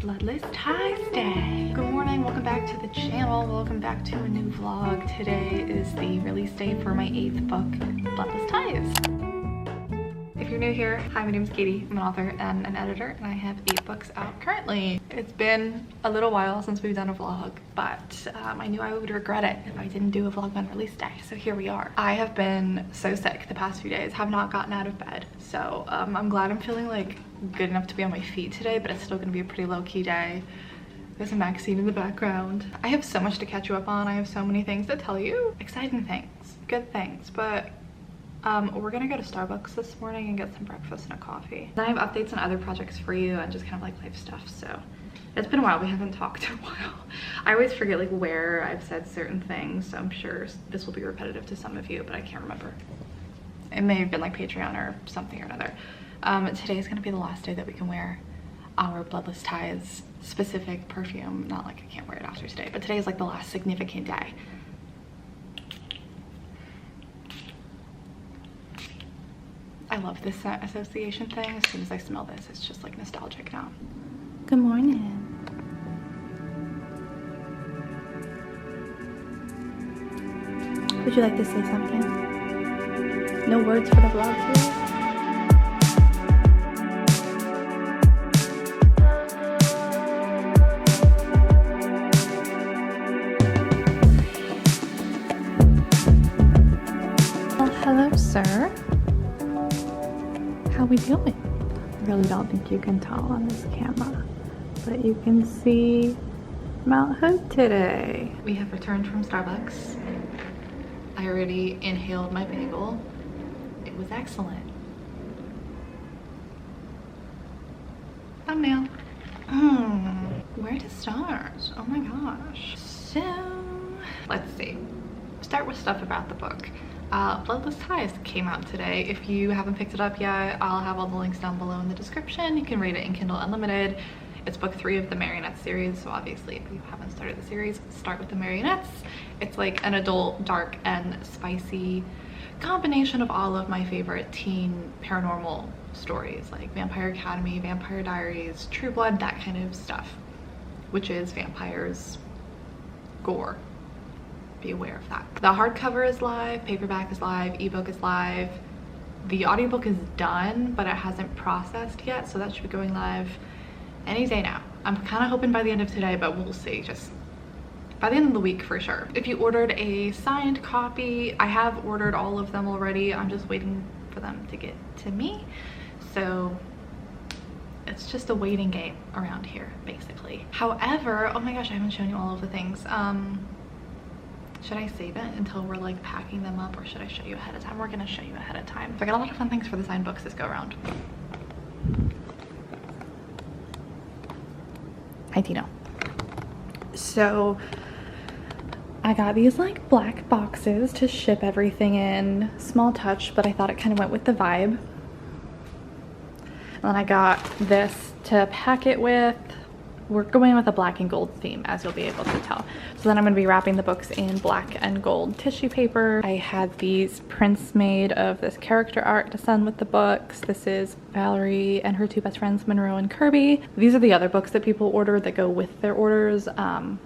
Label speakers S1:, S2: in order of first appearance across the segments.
S1: Bloodless Ties Day. Good morning, welcome back to the channel. Welcome back to a new vlog. Today is the release day for my 8th book, Bloodless Ties. If you're new here, hi, my name is Katie. I'm an author and an editor, and I have 8 books out currently. It's been a little while since we've done a vlog, but I knew I would regret it if I didn't do a vlog on release day, so here we are. I have been so sick the past few days, have not gotten out of bed, so I'm glad I'm feeling like good enough to be on my feet today, but it's still gonna be a pretty low-key day. There's a Maxine in the background. I have so much to catch you up on. I have so many things to tell you. Exciting things, good things, but we're gonna go to Starbucks this morning and get some breakfast and a coffee. Then I have updates on other projects for you and just kind of like life stuff. So it's been a while, we haven't talked in a while. I always forget like where I've said certain things, so I'm sure this will be repetitive to some of you, but I can't remember. It may have been like Patreon or something or another. Today is gonna be the last day that we can wear our Bloodless Ties specific perfume. Not like I can't wear it after today, but today is like the last significant day. I love this scent association thing. As soon as I smell this, it's just like nostalgic now. Good morning. Would you like to say something? No words for the vlog today? Well, hello, sir. How we doing? I really don't think you can tell on this camera, but you can see Mount Hood today. We have returned from Starbucks. I already inhaled my bagel. It was excellent. Thumbnail. Where to start? Oh my gosh. So, let's see. Start with stuff about the book. Bloodless Ties came out today. If you haven't picked it up yet, I'll have all the links down below in the description. You can read it in Kindle Unlimited. It's book 3 of the Marionettes series, so obviously if you haven't started the series, start with the Marionettes. It's like an adult, dark, and spicy combination of all of my favorite teen paranormal stories, like Vampire Academy, Vampire Diaries, True Blood, that kind of stuff, which is vampires, gore. Be aware of that. The hardcover is live, paperback is live, ebook is live. The audiobook is done, but it hasn't processed yet, so that should be going live any day now. I'm kind of hoping by the end of today, but we'll see, just by the end of the week for sure. If you ordered a signed copy, I have ordered all of them already. I'm just waiting for them to get to me. So it's just a waiting game around here, basically. However, oh my gosh, I haven't shown you all of the things. Should I save it until we're like packing them up, or should I show you ahead of time? We're gonna show you ahead of time. So I got a lot of fun things for the signed books this go around. Hi, Tino. So I got these like black boxes to ship everything in. Small touch, but I thought it kind of went with the vibe. And then I got this to pack it with. We're going with a black and gold theme, as you'll be able to tell. So then I'm going to be wrapping the books in black and gold tissue paper. I had these prints made of this character art to send with the books. This is Valerie and her 2 best friends, Monroe and Kirby. These are the other books that people order that go with their orders of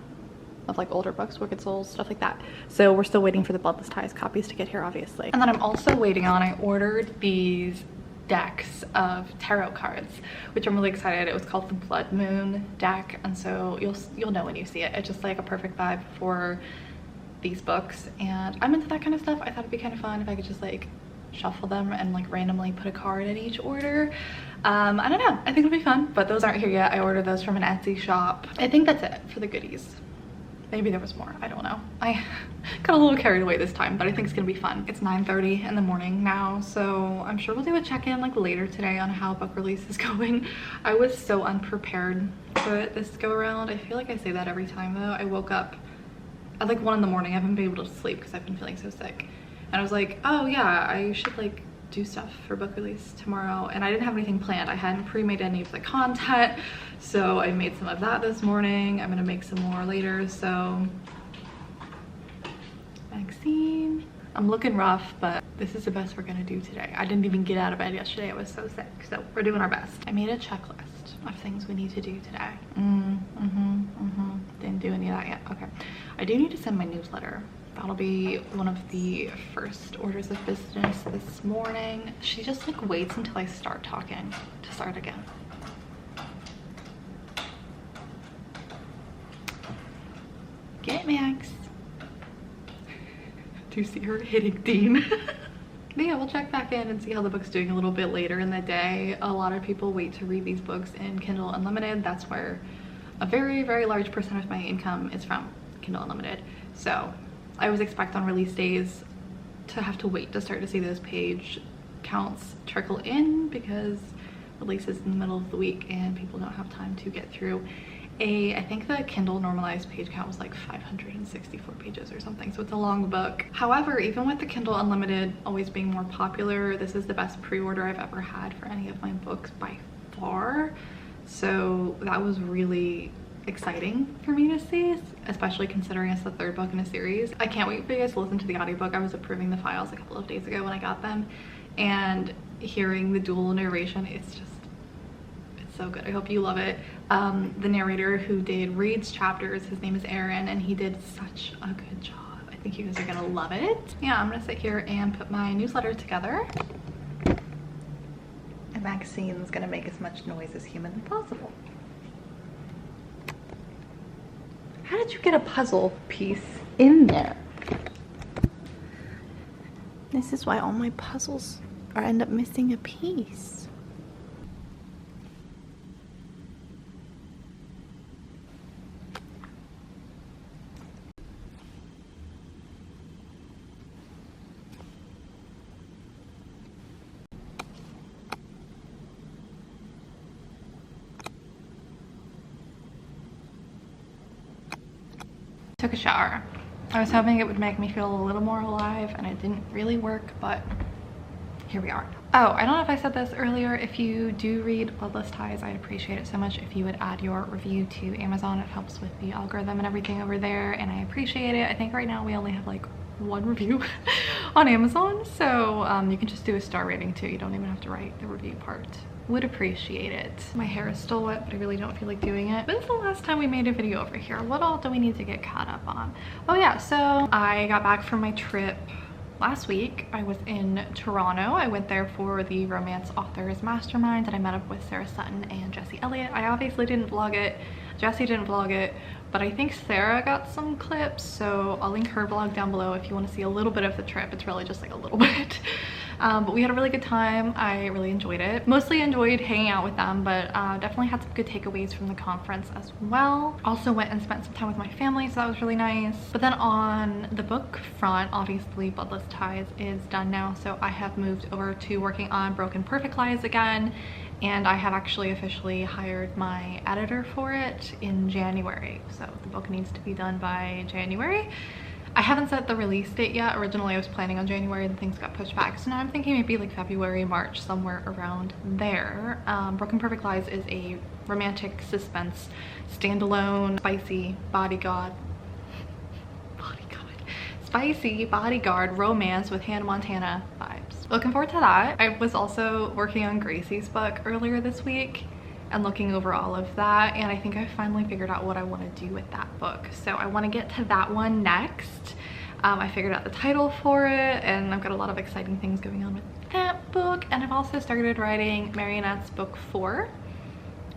S1: like older books, Wicked Souls, stuff like that. So we're still waiting for the Bloodless Ties copies to get here, obviously. And then I'm also waiting on, I ordered these decks of tarot cards, which I'm really excited. It was called the Blood Moon deck, and so you'll know when you see it. It's just like a perfect vibe for these books, and I'm into that kind of stuff. I thought it'd be kind of fun if I could just like shuffle them and like randomly put a card in each order. I don't know, I think it'll be fun, but those aren't here yet. I ordered those from an Etsy shop. I think that's it for the goodies. Maybe there was more, I don't know. I got a little carried away this time, but I think it's gonna be fun. It's 9:30 in the morning now, so I'm sure we'll do a check-in like later today on how book release is going. I was so unprepared for this go around. I feel like I say that every time though. I woke up at like 1 in the morning. I haven't been able to sleep because I've been feeling so sick. And I was like, oh yeah, I should like do stuff for book release tomorrow, and I didn't have anything planned. I hadn't pre-made any of the content, so I made some of that this morning. I'm gonna make some more later. So Maxine, I'm looking rough, but this is the best we're gonna do today. I didn't even get out of bed yesterday. I was so sick, so we're doing our best. I made a checklist of things we need to do today. Didn't do any of that yet. Okay. I do need to send my newsletter. That'll be one of the first orders of business this morning. She just like waits until I start talking to start again. Get Max. Do you see her hitting Dean? But yeah, we'll check back in and see how the book's doing a little bit later in the day. A lot of people wait to read these books in Kindle Unlimited. That's where a very, very large percent of my income is from, Kindle Unlimited. So I always expect on release days to have to wait to start to see those page counts trickle in because release is in the middle of the week and people don't have time to get through I think the Kindle normalized page count was like 564 pages or something, so it's a long book. However, even with the Kindle Unlimited always being more popular, this is the best pre-order I've ever had for any of my books by far. So that was really exciting for me to see, especially considering it's the third book in a series. I can't wait for you guys to listen to the audiobook. I was approving the files a couple of days ago when I got them, and hearing the dual narration, it's so good. I hope you love it. The narrator who did Reed's chapters, his name is Aaron, and he did such a good job. I think you guys are gonna love it. Yeah, I'm gonna sit here and put my newsletter together. And Maxine's gonna make as much noise as humanly possible. How did you get a puzzle piece in there? This is why all my puzzles end up missing a piece. Took a shower. I was hoping it would make me feel a little more alive, and it didn't really work, but here we are. Oh, I don't know if I said this earlier. If you do read Bloodless Ties, I'd appreciate it so much if you would add your review to Amazon. It helps with the algorithm and everything over there, and I appreciate it. I think right now we only have like one review on Amazon, so you can just do a star rating too. You don't even have to write the review part. Would appreciate it. My hair is still wet, but I really don't feel like doing it. When's the last time we made a video over here? What all do we need to get caught up on? Oh yeah, so I got back from my trip last week. I was in Toronto. I went there for the Romance Authors Mastermind, and I met up with Sarah Sutton and Jesse Elliott. I obviously didn't vlog it. Jesse didn't vlog it, but I think Sarah got some clips, so I'll link her vlog down below if you want to see a little bit of the trip. It's really just like a little bit. But we had a really good time. I really enjoyed it. Mostly enjoyed hanging out with them, but definitely had some good takeaways from the conference as well. Also went and spent some time with my family, so that was really nice. But then on the book front, obviously Bloodless Ties is done now, so I have moved over to working on Broken Perfect Lies again, and I have actually officially hired my editor for it in January. So the book needs to be done by January. I haven't set the release date yet. Originally I was planning on January and things got pushed back, so now I'm thinking maybe like February, March, somewhere around there. Broken Perfect Lies is a romantic suspense standalone spicy bodyguard romance with Hannah Montana vibes. Looking forward to that. I was also working on Gracie's book earlier this week and looking over all of that, and I think I finally figured out what I want to do with that book. So I want to get to that one next. I figured out the title for it, and I've got a lot of exciting things going on with that book. And I've also started writing Marionettes book 4,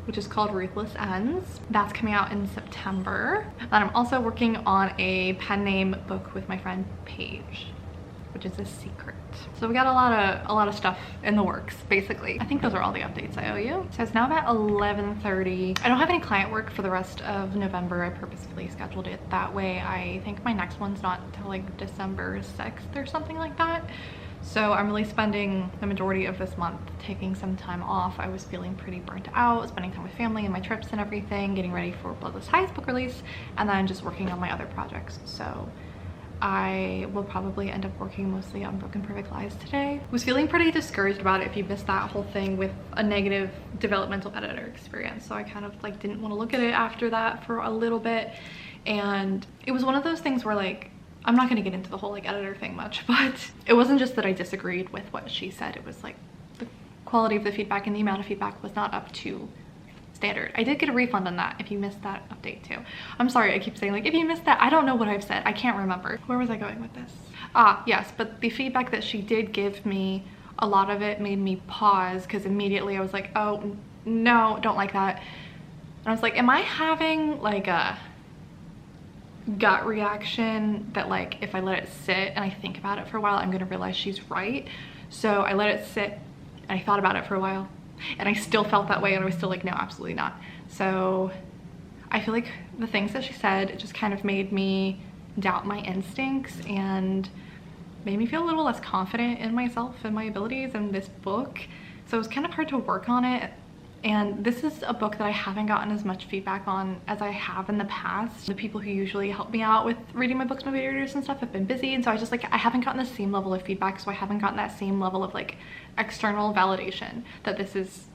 S1: which is called Ruthless Ends. That's coming out in September. And I'm also working on a pen name book with my friend Paige, which is a secret. So we got a lot of stuff in the works, basically. I think those are all the updates I owe you. So it's now about 11:30. I don't have any client work for the rest of November. I purposefully scheduled it that way. I think my next one's not until like December 6th or something like that. So I'm really spending the majority of this month taking some time off. I was feeling pretty burnt out, spending time with family and my trips and everything, getting ready for Bloodless Ties book release, and then just working on my other projects. So I will probably end up working mostly on Broken Perfect Lies today. Was feeling pretty discouraged about it if you missed that whole thing with a negative developmental editor experience. So I kind of like didn't want to look at it after that for a little bit. And it was one of those things where like, I'm not gonna get into the whole like editor thing much, but it wasn't just that I disagreed with what she said. It was like the quality of the feedback and the amount of feedback was not up to standard. I did get a refund on that if you missed that update too. I'm sorry, I keep saying like, if you missed that, I don't know what I've said. I can't remember. Where was I going with this? Ah, yes, but the feedback that she did give me, a lot of it made me pause because immediately I was like, oh no, don't like that. And I was like, am I having like a gut reaction that like if I let it sit and I think about it for a while, I'm gonna realize she's right? So I let it sit and I thought about it for a while and I still felt that way and I was still like, no, absolutely not. So I feel like the things that she said just kind of made me doubt my instincts and made me feel a little less confident in myself and my abilities in this book. So it was kind of hard to work on it. And this is a book that I haven't gotten as much feedback on as I have in the past. The people who usually help me out with reading my books, my video readers and stuff, have been busy. And so I just like, I haven't gotten the same level of feedback. So I haven't gotten that same level of like external validation that this is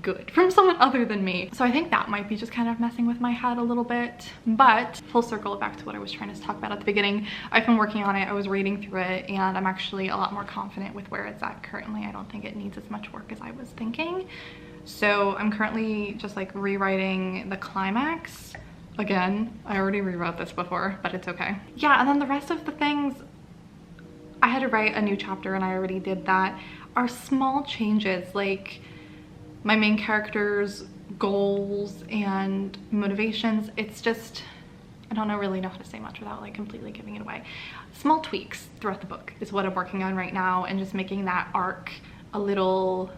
S1: good from someone other than me. So I think that might be just kind of messing with my head a little bit. But full circle back to what I was trying to talk about at the beginning. I've been working on it, I was reading through it, and I'm actually a lot more confident with where it's at currently. I don't think it needs as much work as I was thinking. So I'm currently just like rewriting the climax. Again, I already rewrote this before, but it's okay. Yeah, and then the rest of the things, I had to write a new chapter and I already did that, are small changes, like my main character's goals and motivations. It's just, I don't really know how to say much without like completely giving it away. Small tweaks throughout the book is what I'm working on right now, and just making that arc a little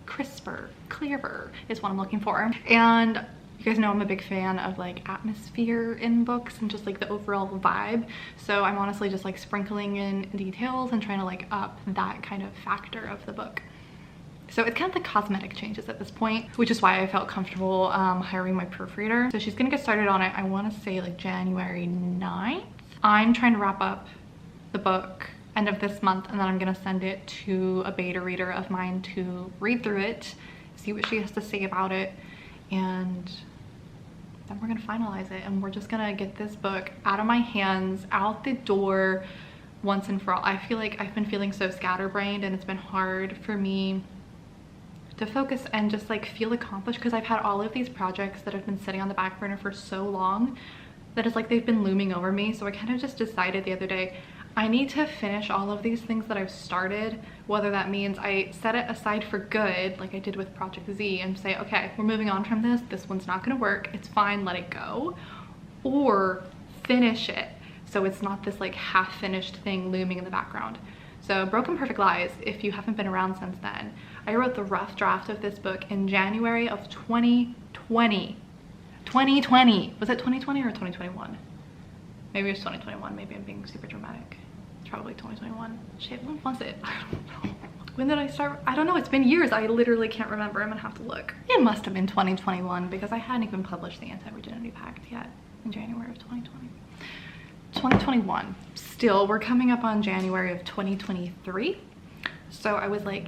S1: crisper, clearer is what I'm looking for. And you guys know I'm a big fan of like atmosphere in books and just like the overall vibe. So I'm honestly just like sprinkling in details and trying to like up that kind of factor of the book. So it's kind of like cosmetic changes at this point, which is why I felt comfortable hiring my proofreader. So she's gonna get started on it, I wanna say like January 9th. I'm trying to wrap up the book end of this month, and then I'm gonna send it to a beta reader of mine to read through it, see what she has to say about it, and then we're gonna finalize it, and we're just gonna get this book out of my hands, out the door once and for all. I feel like I've been feeling so scatterbrained, and it's been hard for me to focus and just like feel accomplished because I've had all of these projects that have been sitting on the back burner for so long that it's like they've been looming over me. So I kind of just decided the other day, I need to finish all of these things that I've started, whether that means I set it aside for good, like I did with Project Z, and say, okay, we're moving on from this. This one's not gonna work. It's fine, let it go. Or finish it so it's not this like half-finished thing looming in the background. So Broken Perfect Lies, if you haven't been around since then, I wrote the rough draft of this book in January of 2020. 2020. Was it 2020 or 2021? Maybe it was 2021. Maybe I'm being super dramatic. It's probably 2021. Shit, when was it? I don't know. When did I start? I don't know. It's been years. I literally can't remember. I'm gonna have to look. It must have been 2021 because I hadn't even published the Anti-Virginity Pact yet in January of 2020. 2021. Still, we're coming up on January of 2023. So I was like,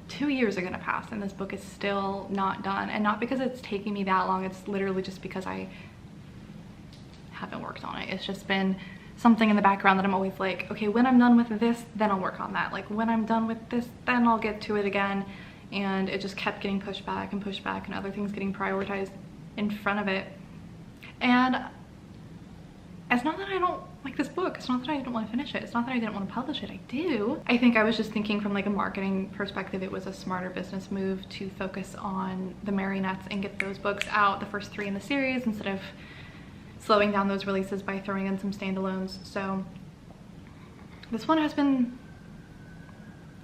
S1: 2 years are gonna pass and this book is still not done. And not because it's taking me that long. It's literally just because I haven't worked on it. It's just been something in the background that I'm always like, okay, when I'm done with this, then I'll work on that. Like when I'm done with this, then I'll get to it again. And it just kept getting pushed back and other things getting prioritized in front of it. And it's not that I don't like this book. It's not that I didn't want to finish it. It's not that I didn't want to publish it. I do. I think I was just thinking from like a marketing perspective, it was a smarter business move to focus on the Marionettes and get those books out, the first 3 in the series, instead of slowing down those releases by throwing in some standalones. So this one has been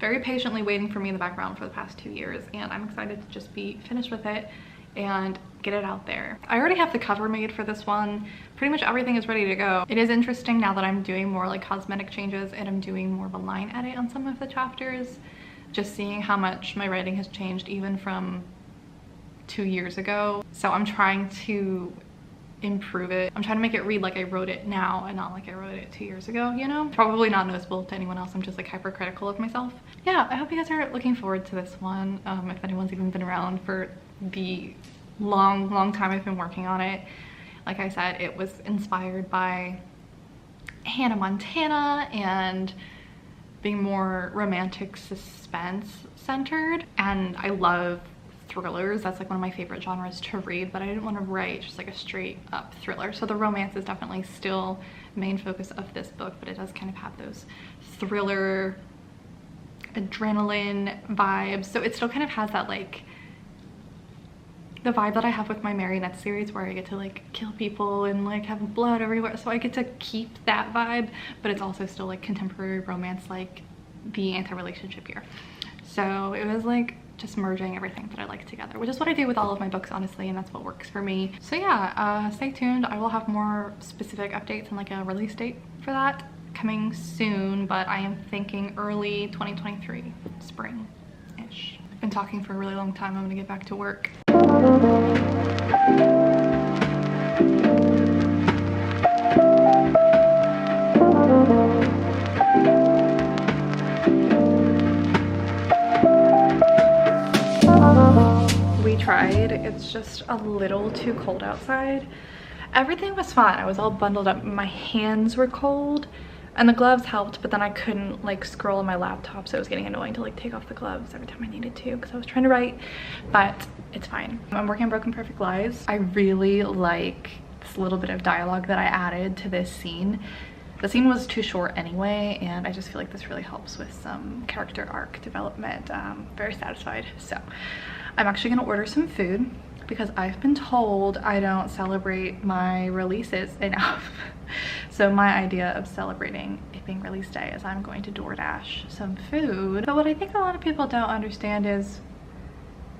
S1: very patiently waiting for me in the background for the past 2 years, and I'm excited to just be finished with it and get it out there. I already have the cover made for this one. Pretty much everything is ready to go. It is interesting now that I'm doing more like cosmetic changes and I'm doing more of a line edit on some of the chapters, just seeing how much my writing has changed even from 2 years ago. So I'm trying to improve it. I'm trying to make it read like I wrote it now and not like I wrote it 2 years ago, you know? Probably not noticeable to anyone else. I'm just like hypercritical of myself. Yeah, I hope you guys are looking forward to this one. If anyone's even been around for the long time I've been working on it. Like I said, it was inspired by Hannah Montana and being more romantic suspense centered. And I love thrillers. That's like one of my favorite genres to read, but I didn't want to write just like a straight up thriller. So the romance is definitely still main focus of this book, but it does kind of have those thriller, adrenaline vibes. So it still kind of has that like the vibe that I have with my Marionettes series, where I get to like kill people and like have blood everywhere. So I get to keep that vibe, but it's also still like contemporary romance, like the anti-relationship year. So it was like just merging everything that I like together, which is what I do with all of my books, honestly, and that's what works for me. So yeah, stay tuned. I will have more specific updates and like a release date for that coming soon, but I am thinking early 2023, spring-ish. I've been talking for a really long time. I'm gonna get back to work. We tried. It's just a little too cold outside. Everything was fine. I was all bundled up. My hands were cold and the gloves helped, but then I couldn't like scroll on my laptop, so it was getting annoying to like take off the gloves every time I needed to because I was trying to write, but it's fine. I'm working on Broken Perfect Lies. I really like this little bit of dialogue that I added to this scene. The scene was too short anyway, and I just feel like this really helps with some character arc development. Very satisfied. So I'm actually gonna order some food because I've been told I don't celebrate my releases enough. So my idea of celebrating it being release day is I'm going to DoorDash some food. But what I think a lot of people don't understand is,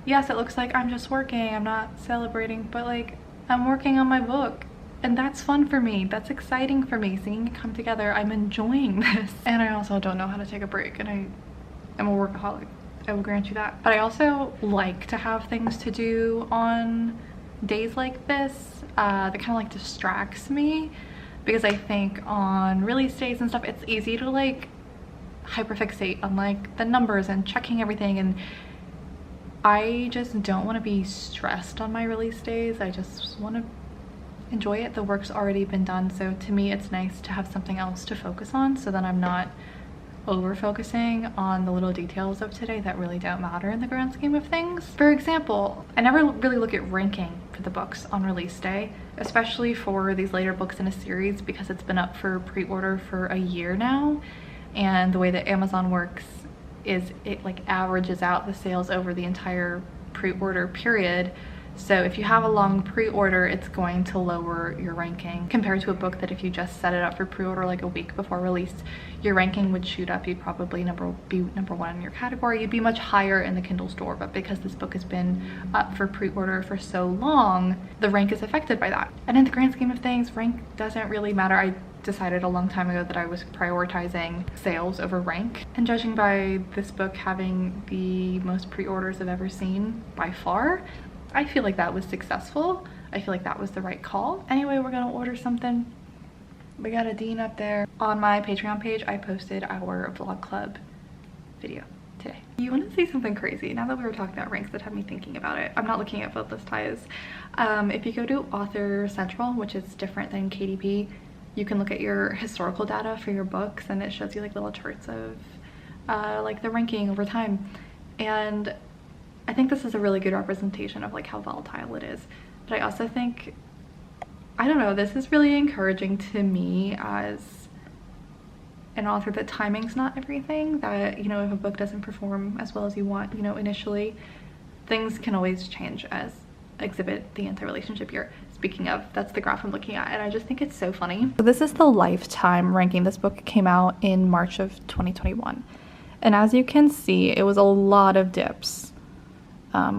S1: yes, it looks like I'm just working, I'm not celebrating, but like I'm working on my book. And that's fun for me. That's exciting for me. Seeing it come together, I'm enjoying this. And I also don't know how to take a break, and I am a workaholic. I will grant you that. But I also like to have things to do on days like this that kind of like distracts me, because I think on release days and stuff, it's easy to like hyperfixate on like the numbers and checking everything, and I just don't want to be stressed on my release days. I just want to enjoy it. The work's already been done, so to me it's nice to have something else to focus on, so then I'm not over focusing on the little details of today that really don't matter in the grand scheme of things. For example, I never really look at ranking for the books on release day, especially for these later books in a series, because it's been up for pre-order for a year now, and the way that Amazon works is it like averages out the sales over the entire pre-order period. So if you have a long pre-order, it's going to lower your ranking compared to a book that if you just set it up for pre-order like a week before release, your ranking would shoot up. You'd probably be number one in your category. You'd be much higher in the Kindle store, but because this book has been up for pre-order for so long, the rank is affected by that. And in the grand scheme of things, rank doesn't really matter. I decided a long time ago that I was prioritizing sales over rank, and judging by this book having the most pre-orders I've ever seen by far, I feel like that was successful. I feel like that was the right call. Anyway, we're gonna order something. We got a Dean up there. On my Patreon page, I posted our vlog club video today. You wanna see something crazy? Now that we were talking about ranks, that had me thinking about it. I'm not looking at footless ties. If you go to Author Central, which is different than KDP, you can look at your historical data for your books, and it shows you like little charts of like the ranking over time. And I think this is a really good representation of like how volatile it is. But I also think, I don't know, this is really encouraging to me as an author that timing's not everything, that, you know, if a book doesn't perform as well as you want, you know, initially, things can always change as exhibit the anti-relationship year. Speaking of, that's the graph I'm looking at, and I just think it's so funny. So this is the lifetime ranking. This book came out in March of 2021. And as you can see, it was a lot of dips.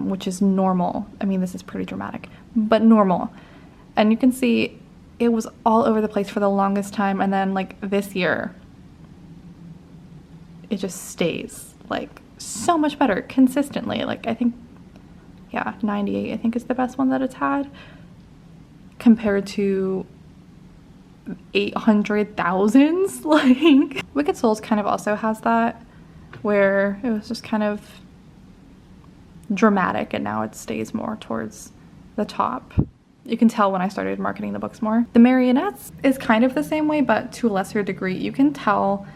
S1: Which is normal. I mean, this is pretty dramatic, but normal. And you can see it was all over the place for the longest time, and then like this year, it just stays like so much better consistently. Like I think, yeah, 98 I think is the best one that it's had, compared to 800,000. Like Wicked Souls kind of also has that, where it was just kind of dramatic, and now it stays more towards the top. You can tell when I started marketing the books more. The Marionettes is kind of the same way, but to a lesser degree. You can tell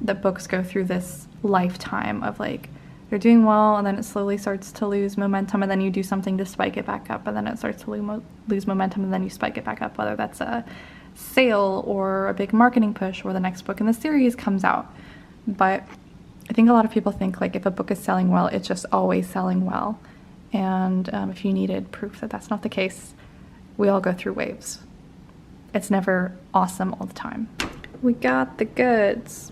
S1: that books go through this lifetime of like They're doing well, and then it slowly starts to lose momentum, and then you do something to spike it back up, and then it starts to lose momentum, and then you spike it back up, whether that's a sale or a big marketing push or the next book in the series comes out. But I think a lot of people think like if a book is selling well, it's just always selling well. And if you needed proof that that's not the case, we all go through waves. It's never awesome all the time. We got the goods.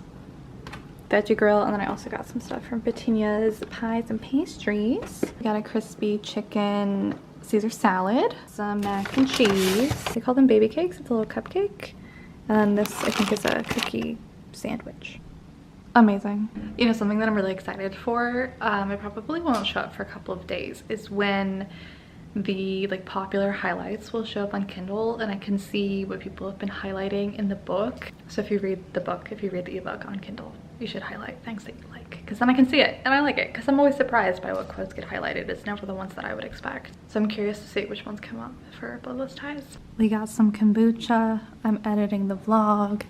S1: Veggie grill, and then I also got some stuff from Petunia's Pies and Pastries. I got a crispy chicken Caesar salad, some mac and cheese. They call them baby cakes. It's a little cupcake. And this, I think, is a cookie sandwich. Amazing. You know, something that I'm really excited for, it probably won't show up for a couple of days, is when the like popular highlights will show up on Kindle and I can see what people have been highlighting in the book. So if you read the ebook on Kindle, you should highlight things that you like, because then I can see it and I like it, because I'm always surprised by what quotes get highlighted. It's never the ones that I would expect. So I'm curious to see which ones come up for Bloodless Ties. We got some kombucha. I'm editing the vlog.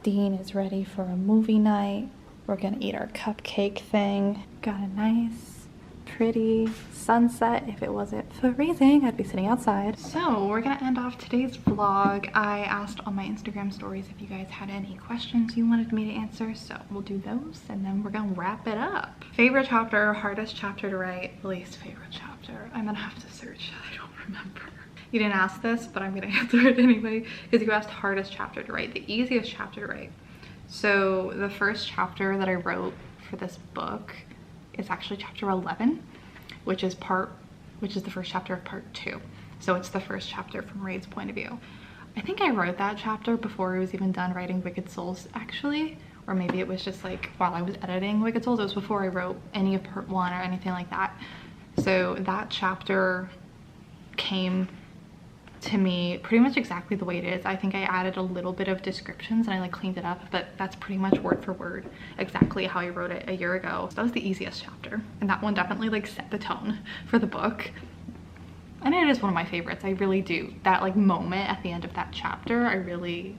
S1: Dean is ready for a movie night. We're gonna eat our cupcake thing. Got a nice pretty sunset. If it wasn't freezing, I'd be sitting outside. So we're gonna end off today's vlog. I asked on my Instagram stories if you guys had any questions you wanted me to answer, so we'll do those and then we're gonna wrap it up. Favorite chapter, hardest chapter to write, least favorite chapter. I'm gonna have to search, I don't remember. You didn't ask this, but I'm gonna answer it anyway, because you asked hardest chapter to write. The easiest chapter to write. So the first chapter that I wrote for this book is actually chapter 11, which is the first chapter of part 2. So it's the first chapter from Raid's point of view. I think I wrote that chapter before I was even done writing Wicked Souls, actually, or maybe it was just like while I was editing Wicked Souls. It was before I wrote any of part 1 or anything like that. So that chapter came to me pretty much exactly the way it is. I think I added a little bit of descriptions and I like cleaned it up, but that's pretty much word for word exactly how I wrote it a year ago. So that was the easiest chapter, and that one definitely like set the tone for the book, and it is one of my favorites. I really do. That like moment at the end of that chapter, I really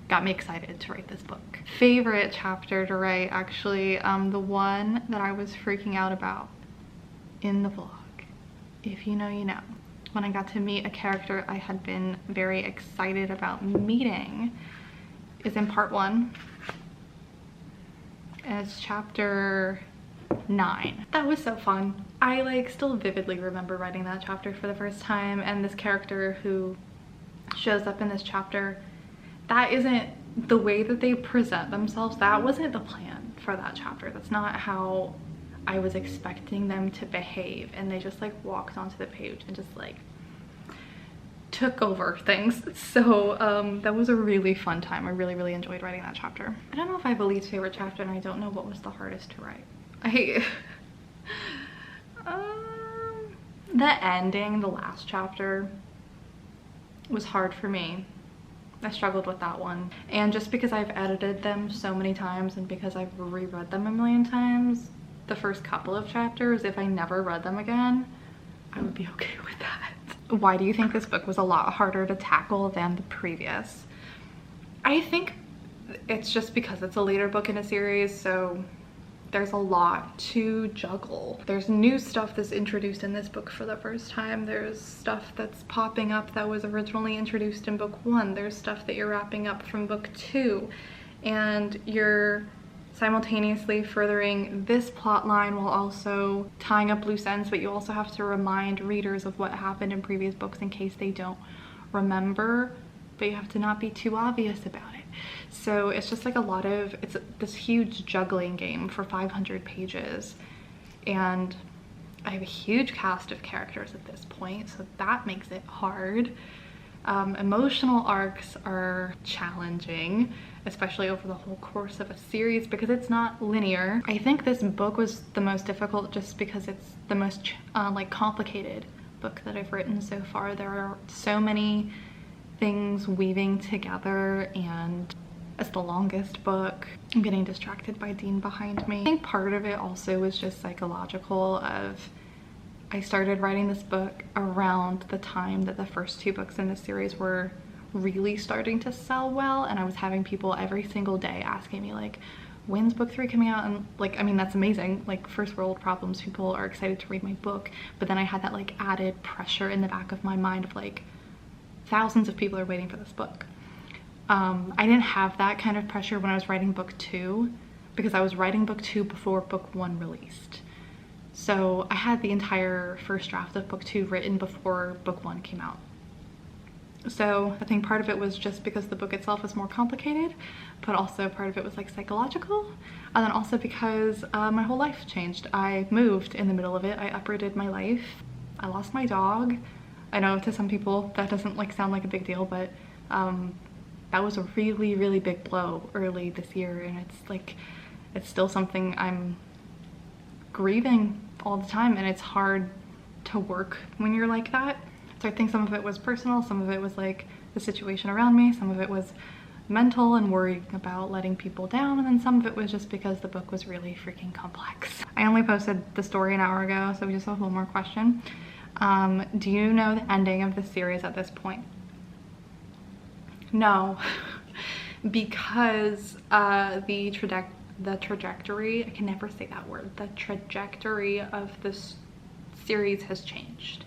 S1: got me excited to write this book. Favorite chapter to write, actually, the one that I was freaking out about in the vlog, if you know, you know. When I got to meet a character I had been very excited about meeting, is in part 1. And it's chapter 9. That was so fun. I like still vividly remember writing that chapter for the first time, and this character who shows up in this chapter, that isn't the way that they present themselves. That wasn't the plan for that chapter. That's not how I was expecting them to behave, and they just like walked onto the page and just like took over things. So that was a really fun time. I really enjoyed writing that chapter. I don't know if I have a least favorite chapter, and I don't know what was the hardest to write. The ending, the last chapter, was hard for me. I struggled with that one, and just because I've edited them so many times and because I've reread them a million times, the first couple of chapters, if I never read them again, I would be okay with that. Why do you think this book was a lot harder to tackle than the previous? I think it's just because it's a later book in a series, so there's a lot to juggle. There's new stuff that's introduced in this book for the first time. There's stuff that's popping up that was originally introduced in book 1. There's stuff that you're wrapping up from book 2, and you're simultaneously furthering this plot line while also tying up loose ends, but you also have to remind readers of what happened in previous books in case they don't remember, but you have to not be too obvious about it. So it's just like a lot of, it's this huge juggling game for 500 pages, and I have a huge cast of characters at this point, so that makes it hard. Emotional arcs are challenging, especially over the whole course of a series, because it's not linear. I think this book was the most difficult just because it's the most like complicated book that I've written so far. There are so many things weaving together, and it's the longest book. I'm getting distracted by Dean behind me. I think part of it also was just psychological of, I started writing this book around the time that the first 2 books in the series were really starting to sell well, and I was having people every single day asking me like, when's book 3 coming out? And like, I mean, that's amazing, like first world problems, people are excited to read my book, but then I had that like added pressure in the back of my mind of like, thousands of people are waiting for this book. I didn't have that kind of pressure when I was writing book 2, because I was writing book 2 before book 1 released. So I had the entire first draft of book 2 written before book 1 came out. So I think part of it was just because the book itself was more complicated, but also part of it was like psychological. And then also because my whole life changed. I moved in the middle of it. I uprooted my life. I lost my dog. I know to some people that doesn't like sound like a big deal, but that was a really, really big blow early this year. And it's like, it's still something I'm grieving all the time, and it's hard to work when you're like that. So I think some of it was personal, some of it was like the situation around me, some of it was mental and worrying about letting people down, and then some of it was just because the book was really freaking complex. I only posted the story an hour ago, so we just have one more question. Do you know the ending of the series at this point? No, because the trajectory, I can never say that word, the trajectory of this series has changed.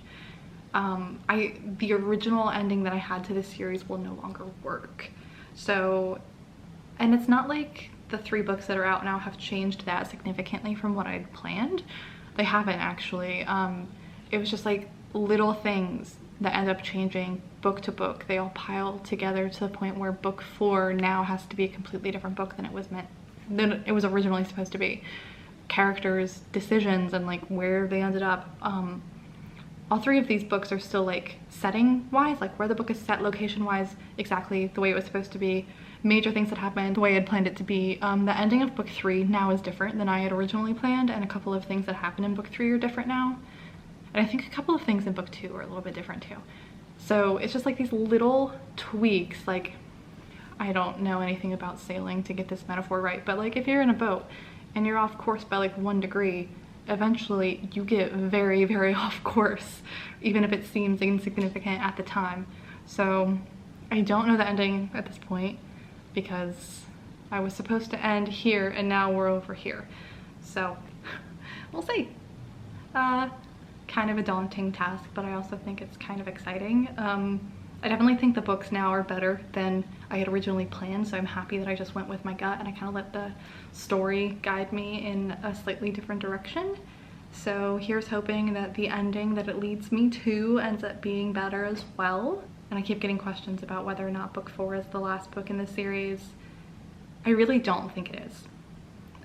S1: The original ending that I had to this series will no longer work. So, and it's not like the 3 books that are out now have changed that significantly from what I'd planned. They haven't actually. It was just like little things that end up changing book to book. They all pile together to the point where book 4 now has to be a completely different book than it was originally supposed to be. Characters, decisions, and like where they ended up. All 3 of these books are still like setting wise, like where the book is set location wise, exactly the way it was supposed to be. Major things that happened the way I'd planned it to be. The ending of book 3 now is different than I had originally planned, and a couple of things that happened in book 3 are different now. And I think a couple of things in book 2 are a little bit different too. So it's just like these little tweaks. Like, I don't know anything about sailing to get this metaphor right, but like if you're in a boat and you're off course by like 1 degree, eventually you get very, very off course, even if it seems insignificant at the time. So I don't know the ending at this point because I was supposed to end here and now we're over here. So we'll see. Kind of a daunting task, but I also think it's kind of exciting. I definitely think the books now are better than I had originally planned, so I'm happy that I just went with my gut and I kind of let the story guide me in a slightly different direction. So here's hoping that the ending that it leads me to ends up being better as well. And I keep getting questions about whether or not book 4 is the last book in the series. I really don't think it is.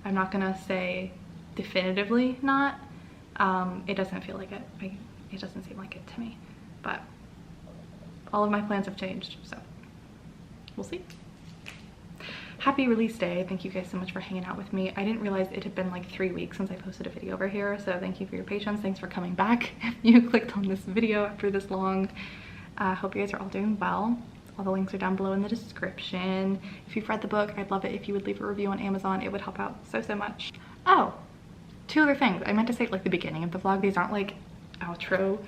S1: I'm not gonna say definitively not. It doesn't feel like it. It doesn't seem like it to me, but all of my plans have changed, so we'll see. Happy release day. Thank you guys so much for hanging out with me. I didn't realize it had been like 3 weeks since I posted a video over here, so thank you for your patience. Thanks for coming back. If you clicked on this video after this long, hope you guys are all doing well. All the links are down below in the description. If you've read the book, I'd love it if you would leave a review on Amazon. It would help out so, so much. Oh, 2 other things. I meant to say at like the beginning of the vlog. These aren't like outro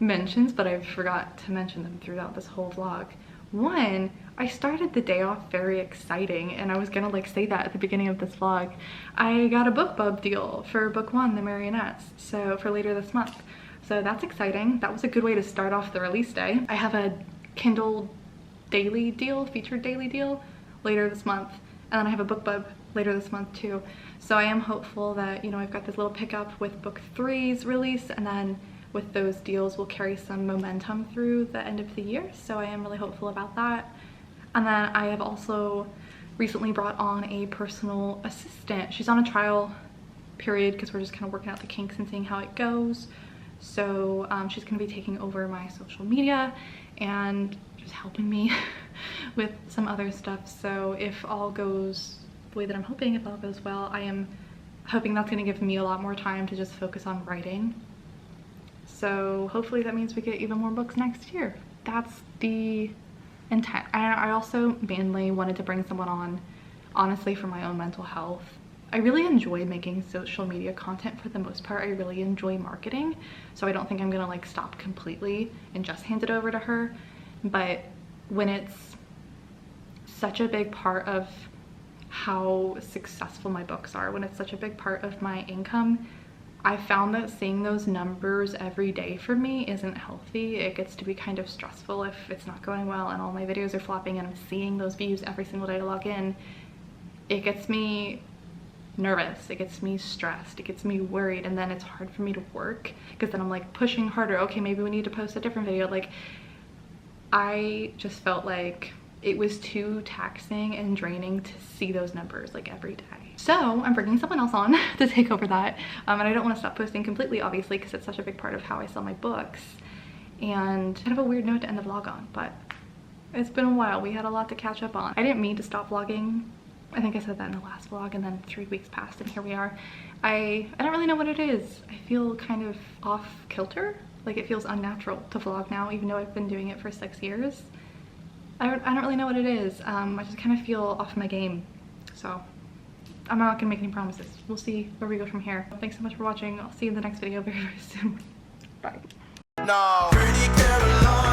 S1: mentions, but I forgot to mention them throughout this whole vlog. One, I started the day off very exciting, and I was gonna like say that at the beginning of this vlog. I got a BookBub deal for book 1, The Marionettes, so for later this month. So that's exciting. That was a good way to start off the release day. I have a Kindle daily deal, featured daily deal later this month, and then I have a BookBub later this month too. So I am hopeful that, you know, I've got this little pickup with book 3's release, and then with those deals will carry some momentum through the end of the year. So I am really hopeful about that. And then I have also recently brought on a personal assistant. She's on a trial period because we're just kind of working out the kinks and seeing how it goes. So she's going to be taking over my social media and just helping me with some other stuff. So if all goes the way that I'm hoping, if all goes well, I am hoping that's going to give me a lot more time to just focus on writing. So hopefully that means we get even more books next year. That's the intent. I also mainly wanted to bring someone on, honestly, for my own mental health. I really enjoy making social media content for the most part. I really enjoy marketing, so I don't think I'm gonna like stop completely and just hand it over to her. But when it's such a big part of how successful my books are when it's such a big part of my income. I found that seeing those numbers every day for me isn't healthy. It gets to be kind of stressful if it's not going well and all my videos are flopping and I'm seeing those views every single day to log in. It gets me nervous, it gets me stressed, it gets me worried, and then it's hard for me to work because then I'm like pushing harder. Okay, maybe we need to post a different video. Like, I just felt like it was too taxing and draining to see those numbers like every day. So I'm bringing someone else on to take over that. And I don't want to stop posting completely, obviously, because it's such a big part of how I sell my books. And kind of a weird note to end the vlog on, but it's been a while. We had a lot to catch up on. I didn't mean to stop vlogging. I think I said that in the last vlog, and then 3 weeks passed and here we are. I don't really know what it is. I feel kind of off kilter. Like, it feels unnatural to vlog now, even though I've been doing it for 6 years. I don't really know what it is. I just kind of feel off my game. So I'm not gonna make any promises. We'll see where we go from here. Thanks so much for watching. I'll see you in the next video very, very soon. Bye. No.